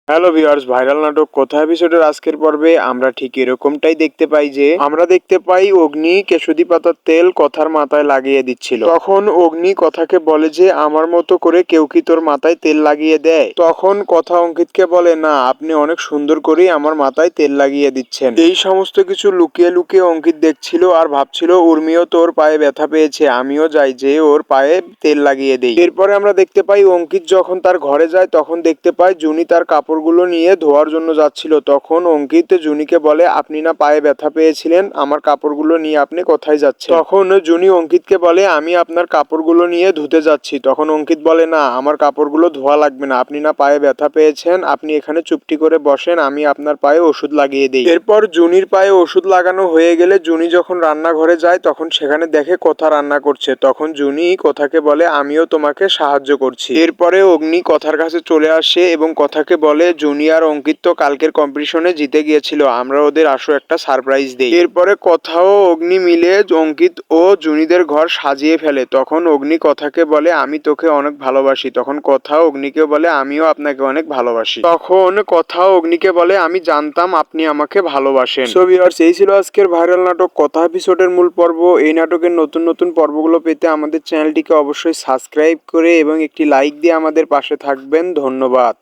Hello viewers, viral নাটক কথা এপিসোডের আজকের পর্বে আমরা ঠিক এরকমটাই দেখতে পাই যে আমরা দেখতে পাই অগ্নি কেশুদি পাতার তেল কথার মাথায় লাগিয়ে দিচ্ছিল। তখন অগ্নি কথাকে বলে যে আমার মতো করে কেউ কি তোর মাথায় তেল লাগিয়ে দেয়? তখন কথা অঙ্কিতকে বলে না, আপনি অনেক সুন্দর করেই আমার মাথায় তেল লাগিয়ে দিচ্ছেন। এই সমস্ত কিছু লুকিয়ে লুকিয়ে অঙ্কিত দেখছিল আর ভাবছিল উর্মিও তোর পায়ে ব্যথা পেয়েছে, আমিও যাই যে ওর পায়ে তেল লাগিয়ে দেই। এরপরে আমরা দেখতে পাই অঙ্কিত যখন তার ঘরে যায় তখন দেখতে পাই জুনি তার কাপড়গুলো নিয়ে ধোয়ার জন্য যাচ্ছিল। তখন অঙ্কিত জুনিকে বলে আপনি না পায়ে ব্যথা পেয়েছিলেন, আমার কাপড়গুলো নিয়ে আপনি কোথায় যাচ্ছেন? তখন জুনি অঙ্কিতকে বলে আমি আপনার কাপড়গুলো নিয়ে ধুতে যাচ্ছি। তখন অঙ্কিত বলে না, আমার কাপড়গুলো ধোয়া লাগবে না, আপনি না পায়ে ব্যথা পেয়েছেন, আপনি এখানে চুপটি করে বসেন, আমি আপনার পায়ে ওষুধ লাগিয়ে দিই। এরপর জুনির পায়ে ওষুধ লাগানো হয়ে গেলে জুনি যখন রান্নাঘরে যায় তখন সেখানে দেখে কথা রান্না করছে। তখন জুনি কথাকে বলে আমিও তোমাকে সাহায্য করছি। এরপরে অগ্নি কথার কাছে চলে আসে এবং কথাকে বলে জুনি আর অঙ্কিত তো কালকের কম্পিটিশনে জিতে গিয়েছিল, আমরা ওদের আসো একটা সারপ্রাইজ দেই। এরপরে কথা ও অগ্নি মিলে অঙ্কিত ও জুনিদের ঘর সাজিয়ে ফেলে। তখন অগ্নি কথাকে বলে আমি তোকে অনেক ভালোবাসি। তখন কথা অগ্নিকে বলে আমিও আপনাকে অনেক ভালোবাসি। তখন কথা অগ্নিকে বলে আমি জানতাম আপনি আমাকে ভালোবাসেন। সো ভিউয়ার্স, এই ছিল আজকের ভাইরাল নাটক কথা এপিসোডের মূল পর্ব। এই নাটকের নতুন নতুন পর্বগুলো পেতে আমাদের চ্যানেলটিকে অবশ্যই সাবস্ক্রাইব করে এবং একটি লাইক দিয়ে আমাদের পাশে থাকবেন। ধন্যবাদ।